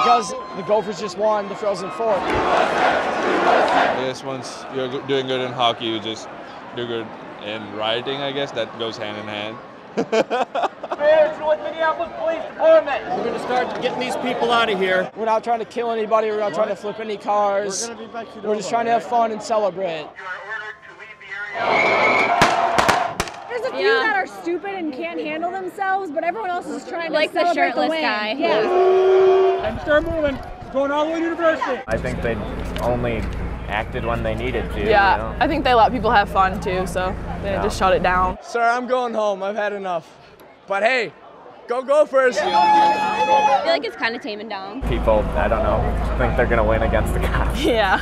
because the Gophers just won the Frozen Four. I guess once you're doing good in hockey, you just do good in rioting, I guess. That goes hand in hand. With Minneapolis Police Department. We're going to start getting these people out of here. We're not trying to kill anybody. We're not trying to flip any cars. We're just trying to have fun and celebrate. There's a few that are stupid and can't handle themselves, but everyone else is trying to like the celebrate shirtless the win. guy. Yeah. And start moving. Going all the way to university. I think they only acted when they needed to. Yeah, you know? I think they let people have fun too, so they just shut it down. Sir, I'm going home. I've had enough. But hey, go Gophers! I feel like it's kind of taming down. People, I don't know, think they're going to win against the cops. Yeah.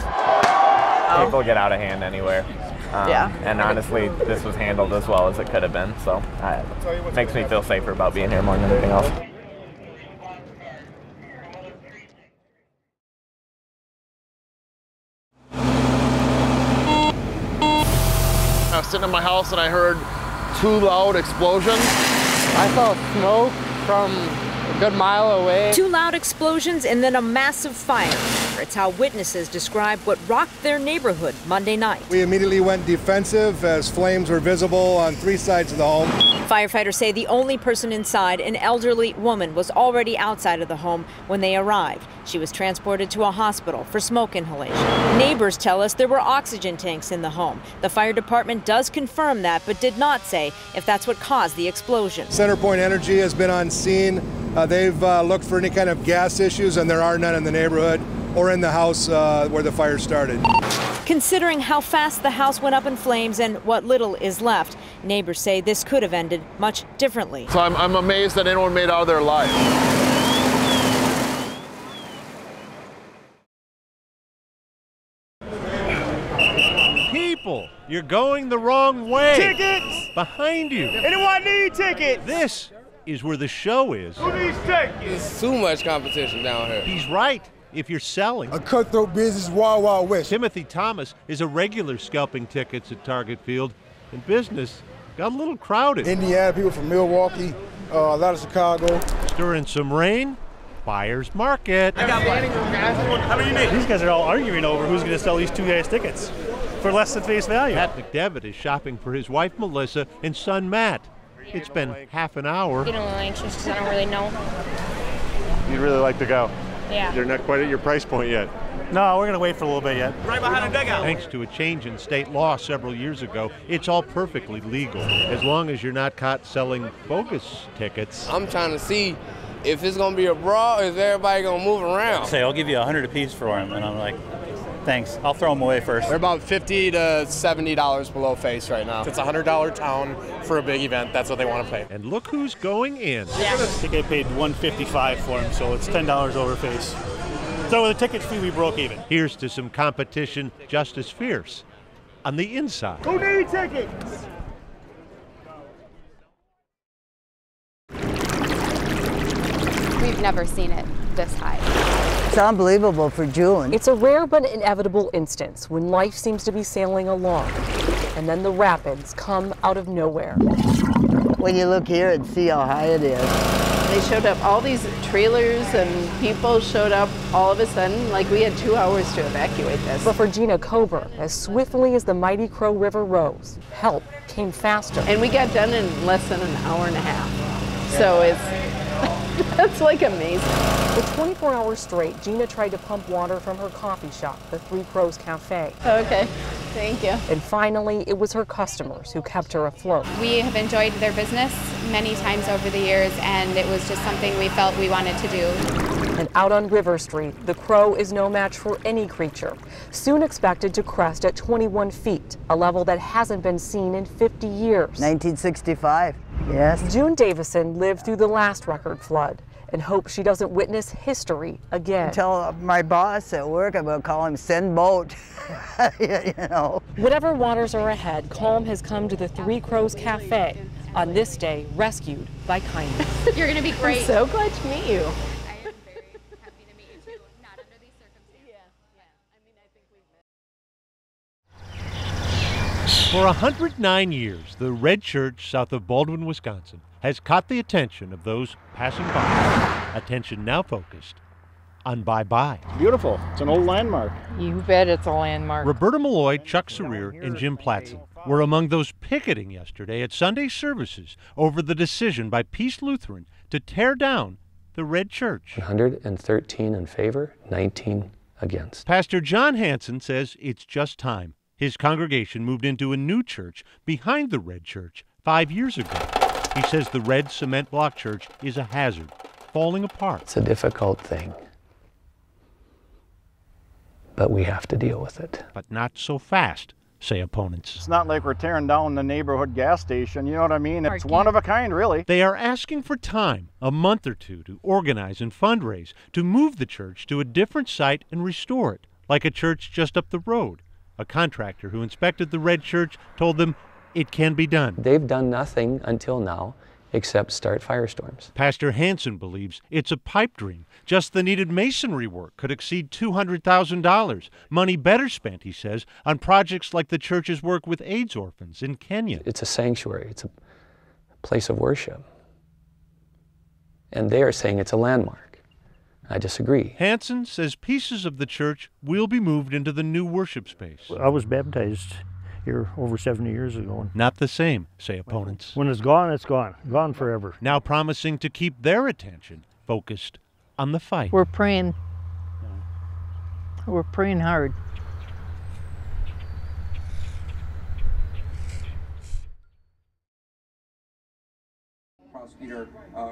People get out of hand anywhere. Yeah. And honestly, this was handled as well as it could have been, so it makes me feel safer about being here more than anything else. I was sitting in my house and I heard 2 loud explosions. I saw smoke from a good mile away. 2 loud explosions and then a massive fire. It's how witnesses describe what rocked their neighborhood Monday night. We immediately went defensive as flames were visible on 3 sides of the home. Firefighters say the only person inside, an elderly woman, was already outside of the home when they arrived. She was transported to a hospital for smoke inhalation. Neighbors tell us there were oxygen tanks in the home. The fire department does confirm that, but did not say if that's what caused the explosion. CenterPoint Energy has been on scene. They've looked for any kind of gas issues, and there are none in the neighborhood or in the house where the fire started. Considering how fast the house went up in flames and what little is left, neighbors say this could have ended much differently. So I'm amazed that anyone made it out of there alive. People, you're going the wrong way. Tickets! Behind you. Anyone need tickets? This is where the show is. Who needs tickets? There's too much competition down here. He's right. If you're selling. A cutthroat business, wild, wild west. Timothy Thomas is a regular scalping tickets at Target Field, and business got a little crowded. Indiana, people from Milwaukee, a lot of Chicago. Stirring some rain, buyer's market. I got standing room, guys. How many you need? These guys are all arguing over who's going to sell these 2 guys tickets for less than face value. Matt McDevitt is shopping for his wife Melissa and son Matt. It's been half an hour. Getting a little anxious because I don't really know. You'd really like to go? Yeah. You're not quite at your price point yet. No, we're going to wait for a little bit yet. Right behind the dugout. Thanks to a change in state law several years ago, it's all perfectly legal, as long as you're not caught selling bogus tickets. I'm trying to see if it's going to be a brawl or is everybody going to move around. Say, I'll give you $100 apiece for them. And I'm like, thanks. I'll throw them away first. They're about $50 to $70 below face right now. It's a $100 town for a big event. That's what they want to pay. And look who's going in. I think I paid $155 for them, so it's $10 over face. So with the ticket fee, we broke even. Here's to some competition just as fierce on the inside. Who needs tickets? We've never seen it this high. It's unbelievable for June. It's a rare but inevitable instance when life seems to be sailing along, and then the rapids come out of nowhere. When you look here and see how high it is. They showed up, all these trailers and people showed up all of a sudden, like we had 2 hours to evacuate this. But for Gina Coburn, as swiftly as the mighty Crow River rose, help came faster. And we got done in less than an hour and a half. So it's, that's like amazing. For 24 hours straight, Gina tried to pump water from her coffee shop, the Three Crows Cafe. Okay, thank you. And finally, it was her customers who kept her afloat. We have enjoyed their business many times over the years, and it was just something we felt we wanted to do. And out on River Street, the Crow is no match for any creature, soon expected to crest at 21 feet, a level that hasn't been seen in 50 years. 1965, yes. June Davison lived through the last record flood and hopes she doesn't witness history again. Tell my boss at work, I'm going to call him send boat, you know. Whatever waters are ahead, calm has come to the Three Crows Cafe, on this day rescued by kindness. You're going to be great. I'm so glad to meet you. I am very happy to meet you too, not under these circumstances. For 109 years, the Red Church south of Baldwin, Wisconsin, has caught the attention of those passing by. Attention now focused on bye-bye. Beautiful. It's an old landmark. You bet it's a landmark. Roberta Malloy, Chuck Sarir, and Jim Platson were among those picketing yesterday at Sunday services over the decision by Peace Lutheran to tear down the Red Church. 113 in favor, 19 against. Pastor John Hansen says it's just time. His congregation moved into a new church behind the Red Church 5 years ago. He says the red cement block church is a hazard, falling apart. It's a difficult thing, but we have to deal with it. But not so fast, say opponents. It's not like we're tearing down the neighborhood gas station, you know what I mean? It's one of a kind, really. They are asking for time, a month or two, to organize and fundraise, to move the church to a different site and restore it, like a church just up the road. A contractor who inspected the Red Church told them it can be done. They've done nothing until now except start firestorms. Pastor Hansen believes it's a pipe dream. Just the needed masonry work could exceed $200,000. Money better spent, he says, on projects like the church's work with AIDS orphans in Kenya. It's a sanctuary. It's a place of worship. And they are saying it's a landmark. I disagree. Hansen says pieces of the church will be moved into the new worship space. I was baptized here over 70 years ago. Not the same, say opponents. When it's gone, it's gone. Gone forever. Now promising to keep their attention focused on the fight. We're praying. We're praying hard.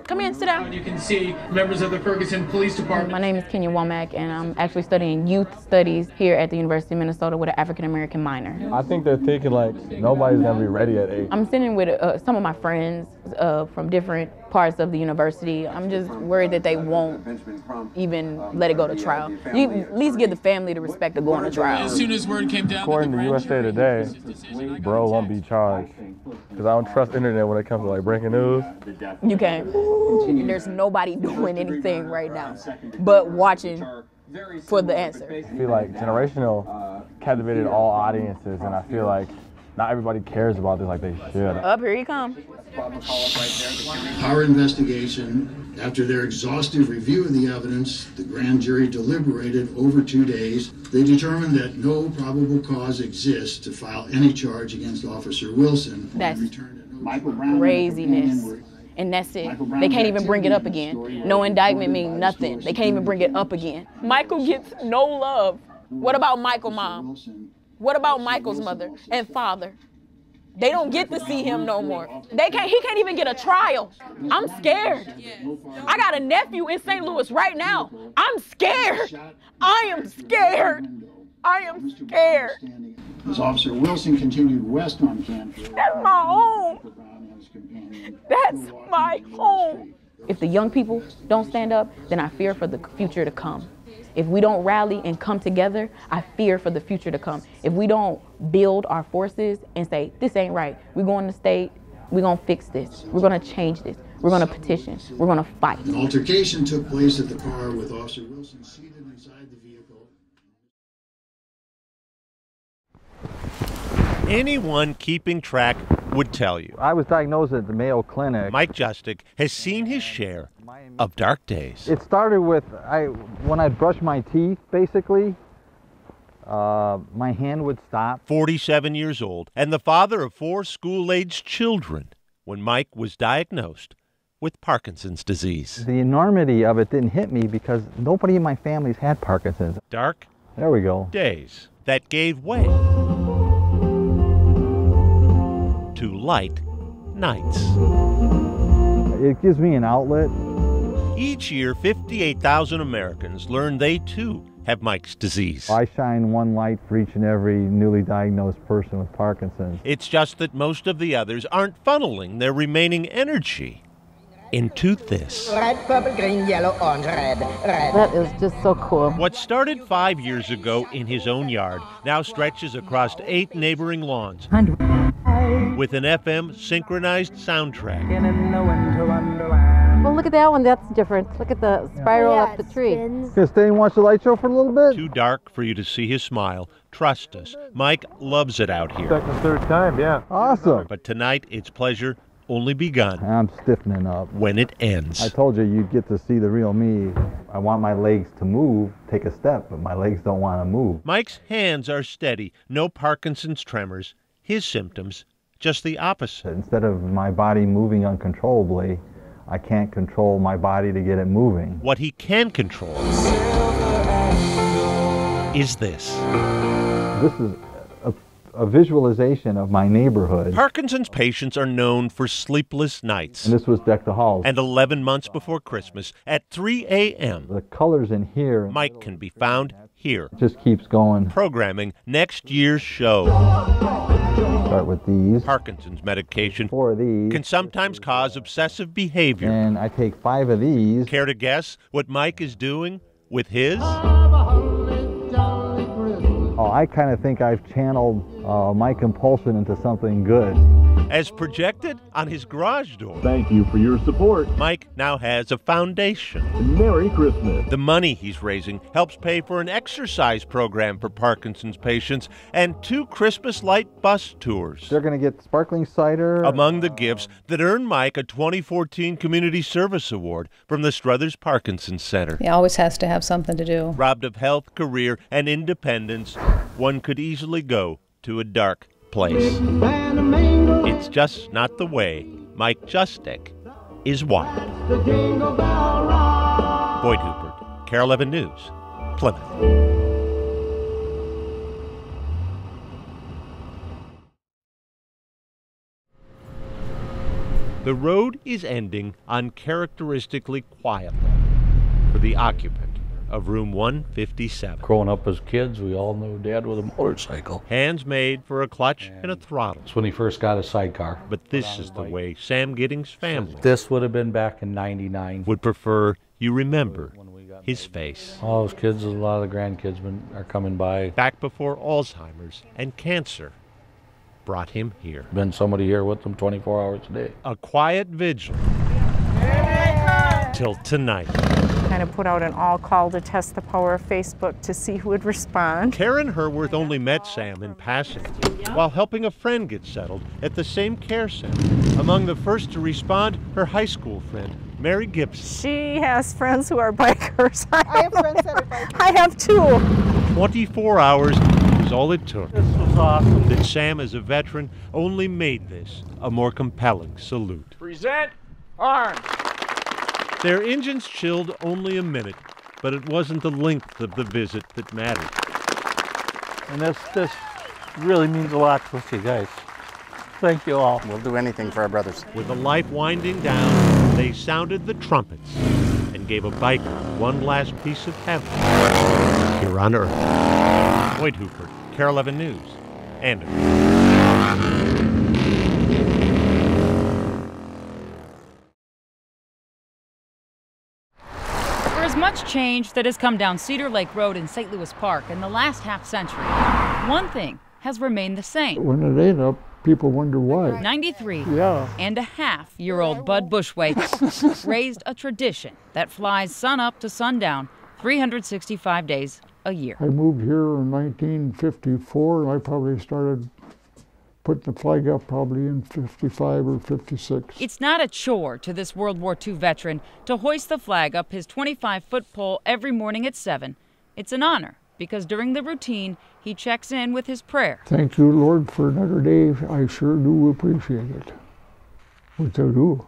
Come in, sit down. You can see members of the Ferguson Police Department. My name is Kenya Womack, and I'm actually studying youth studies here at the University of Minnesota with an African-American minor. I think they're thinking like nobody's gonna be ready at 8. I'm sitting with some of my friends from different parts of the university. I'm just worried that they won't even let it go to trial. You at least give the family the respect of going to trial. As soon as word came down, according to USA Today, bro won't be charged because I don't trust internet when it comes to like breaking news. You can't. There's nobody doing anything right now but watching for the answer. I feel like Generational captivated all audiences, and I feel like not everybody cares about this like they should. Up, here you come. Our investigation, after their exhaustive review of the evidence, the grand jury deliberated over 2 days. They determined that no probable cause exists to file any charge against Officer Wilson. That's craziness. And that's it. They can't even bring it up again. No indictment means nothing. They can't even bring it up again. Michael gets no love. What about Michael's mom? What about Michael's mother and father? They don't get to see him no more. He can't even get a trial. I'm scared. I got a nephew in St. Louis right now. I'm scared. I am scared. I am scared. As Officer Wilson continued west on Canfield. That's my home. That's my home. If the young people don't stand up, then I fear for the future to come. If we don't rally and come together, I fear for the future to come. If we don't build our forces and say, this ain't right, we're going to state, we're going to fix this, we're going to change this, we're going to petition, we're going to fight. An altercation took place at the car with Officer Wilson seated inside the vehicle. Anyone keeping track would tell you. I was diagnosed at the Mayo Clinic. Mike Justick has seen his share of dark days. It started with when I'd brush my teeth, basically, my hand would stop. 47 years old and the father of 4 school-aged children when Mike was diagnosed with Parkinson's disease. The enormity of it didn't hit me because nobody in my family's had Parkinson's. Dark there we go. Days that gave way to light nights. It gives me an outlet. Each year, 58,000 Americans learn they too have Mike's disease. I shine one light for each and every newly diagnosed person with Parkinson's. It's just that most of the others aren't funneling their remaining energy into this. Red, purple, green, yellow, orange, red. That is just so cool. What started 5 years ago in his own yard now stretches across 8 neighboring lawns with an FM synchronized soundtrack. Well, look at that one. That's different. Look at the spiral up the tree. Gonna stay and watch the light show for a little bit? Too dark for you to see his smile. Trust us, Mike loves it out here. Second, third time, yeah. Awesome. But tonight, it's pleasure only begun. I'm stiffening up. When it ends. I told you you'd get to see the real me. I want my legs to move, take a step, but my legs don't want to move. Mike's hands are steady, no Parkinson's tremors. His symptoms, just the opposite. Instead of my body moving uncontrollably, I can't control my body to get it moving. What he can control is this. This is a visualization of my neighborhood. Parkinson's patients are known for sleepless nights. And this was Deck the Halls. And 11 months before Christmas, at 3 a.m., the colors in here. Mike can be found here. It just keeps going. Programming next year's show. Start with these. Parkinson's medication 4 of these can sometimes cause obsessive behavior. And I take 5 of these. Care to guess what Mike is doing with his? Oh, I kind of think I've channeled my compulsion into something good. As projected on his garage door. Thank you for your support. Mike now has a foundation. Merry Christmas. The money he's raising helps pay for an exercise program for Parkinson's patients and 2 Christmas light bus tours. They're going to get sparkling cider. Among the gifts that earned Mike a 2014 Community Service Award from the Struthers Parkinson Center. He always has to have something to do. Robbed of health, career, and independence, one could easily go to a dark place. It's just not the way Mike Justek is wired. Boyd Hooper, Carol 11 News, Plymouth. The road is ending uncharacteristically quietly for the occupant of room 157. Growing up as kids, we all knew Dad with a motorcycle. Hands made for a clutch and a throttle. That's when he first got a sidecar. But this is the way Sam Gidding's family This would have been back in '99. would prefer you remember his face. All those kids, a lot of the grandkids are coming by. Back before Alzheimer's and cancer brought him here. Been somebody here with them 24 hours a day. A quiet vigil till tonight. Kind of put out an all call to test the power of Facebook to see who would respond. Karen Herworth only met Sam in passing while helping a friend get settled at the same care center. Among the first to respond, her high school friend, Mary Gibson. She has friends who are bikers. I have friends that are bikers. I have 2. 24 hours is all it took. This was awesome. That Sam, as a veteran, only made this a more compelling salute. Present arms. Their engines chilled only a minute, but it wasn't the length of the visit that mattered. And this really means a lot to us, you guys. Thank you all. We'll do anything for our brothers. With the life winding down, they sounded the trumpets and gave a biker one last piece of heaven here on Earth. Boyd Hooper, Carol 11 News, Andover. There's much change that has come down Cedar Lake Road in St. Louis Park in the last half-century. One thing has remained the same. When it ain't up, people wonder why. 93-and-a-half-year-old Bud Bushwaite raised a tradition that flies sun up to sundown 365 days a year. I moved here in 1954, and I probably started putting the flag up probably in 55 or 56. It's not a chore to this World War II veteran to hoist the flag up his 25-foot pole every morning at 7. It's an honor because during the routine, he checks in with his prayer. Thank you, Lord, for another day. I sure do appreciate it. Which I do.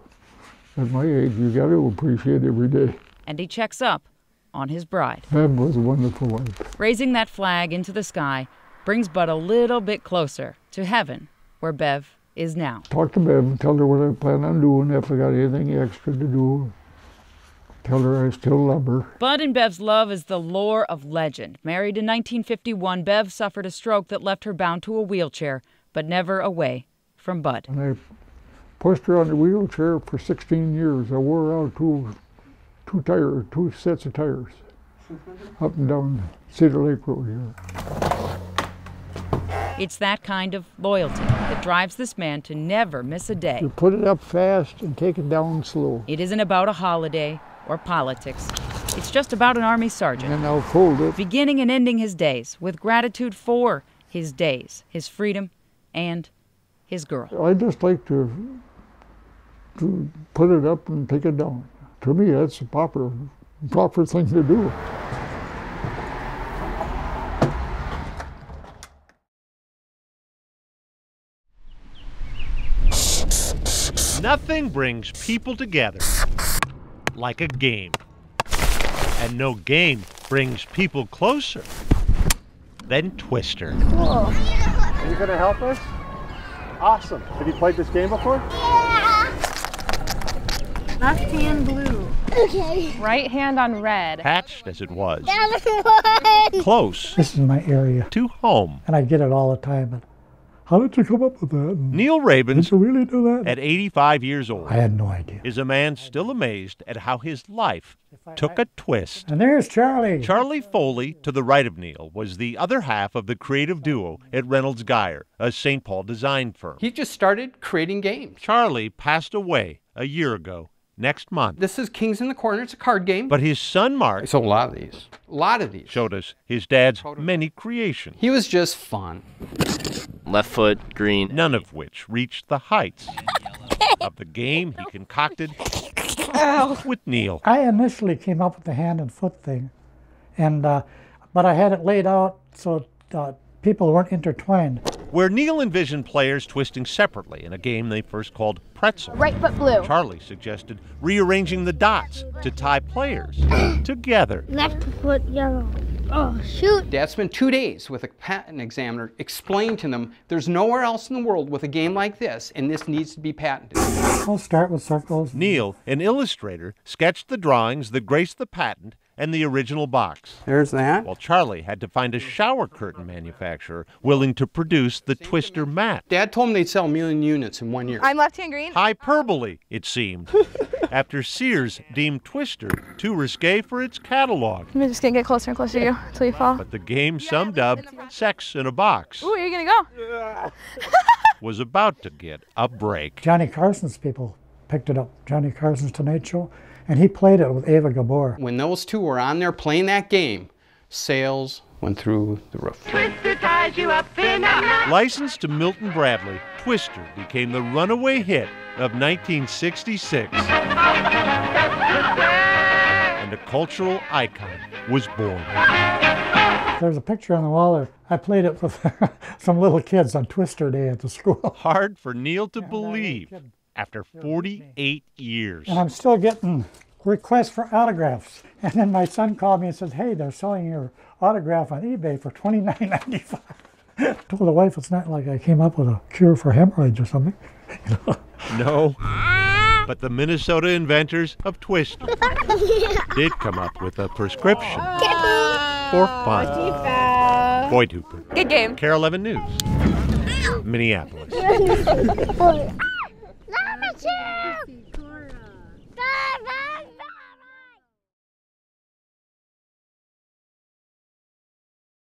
At my age, you got to appreciate every day. And he checks up on his bride. Bev was a wonderful wife. Raising that flag into the sky brings Bud a little bit closer to heaven, where Bev is now. Talk to Bev and tell her what I plan on doing. If I got anything extra to do, tell her I still love her. Bud and Bev's love is the lore of legend. Married in 1951, Bev suffered a stroke that left her bound to a wheelchair, but never away from Bud. And I pushed her on the wheelchair for 16 years. I wore her out two sets of tires up and down Cedar Lake Road here. It's that kind of loyalty that drives this man to never miss a day. You put it up fast and take it down slow. It isn't about a holiday or politics. It's just about an Army sergeant. And I'll fold it. Beginning and ending his days with gratitude for his days, his freedom, and his girl. I just like to to put it up and take it down. To me, that's a proper thing to do. Nothing brings people together like a game. And no game brings people closer than Twister. Cool. Are you going to help us? Awesome. Have you played this game before? Yeah. Left hand blue. Okay. Right hand on red. Patched as it was. That was Close. This is my area. To home. And I get it all the time. And how did you come up with that? Neil Rabens, did you really do that? At 85 years old, I had no idea. Is a man still amazed at how his life took a twist. And there's Charlie. Charlie Foley, to the right of Neil, was the other half of the creative duo at Reynolds Geyer, a St. Paul design firm. He just started creating games. Charlie passed away a year ago. Next month. This is Kings in the Corner. It's a card game. But his son Mark, I sold a lot of these. A lot of these. Showed us his dad's many creations. He was just fun. Left foot, green. None of which reached the heights of the game he concocted with Neil. I initially came up with the hand and foot thing, and but I had it laid out so people weren't intertwined. Where Neil envisioned players twisting separately in a game they first called Pretzel. Right foot blue. Charlie suggested rearranging the dots to tie players together. Left foot yellow. Oh, shoot. Dad spent 2 days with a patent examiner explaining to them there's nowhere else in the world with a game like this, and this needs to be patented. I'll start with circles. Neil, an illustrator, sketched the drawings that graced the patent and the original box. There's that. While Charlie had to find a shower curtain manufacturer willing to produce the Twister mat. Dad told him they'd sell 1 million units in 1 year. I'm left hand green. Hyperbole, it seemed, after Sears deemed Twister too risque for its catalog. I'm just gonna get closer and closer to you until you fall. But the game some dubbed Sex in a Box Ooh, are you gonna go? was about to get a break. Johnny Carson's people picked it up. Johnny Carson's Tonight Show. And he played it with Ava Gabor. When those two were on there playing that game, sales went through the roof. Twister ties you up in a knot. Licensed to Milton Bradley, Twister became the runaway hit of 1966. And a cultural icon was born. There's a picture on the wall there. I played it with some little kids on Twister Day at the school. Hard for Neil to believe. After 48 years. And I'm still getting requests for autographs. And then my son called me and says, hey, they're selling your autograph on eBay for $29.95. I told the wife it's not like I came up with a cure for hemorrhoids or something. No. But the Minnesota inventors of Twister did come up with a prescription for fun. Boyd Hooper. Good game. KARE 11 News. Minneapolis. Love you.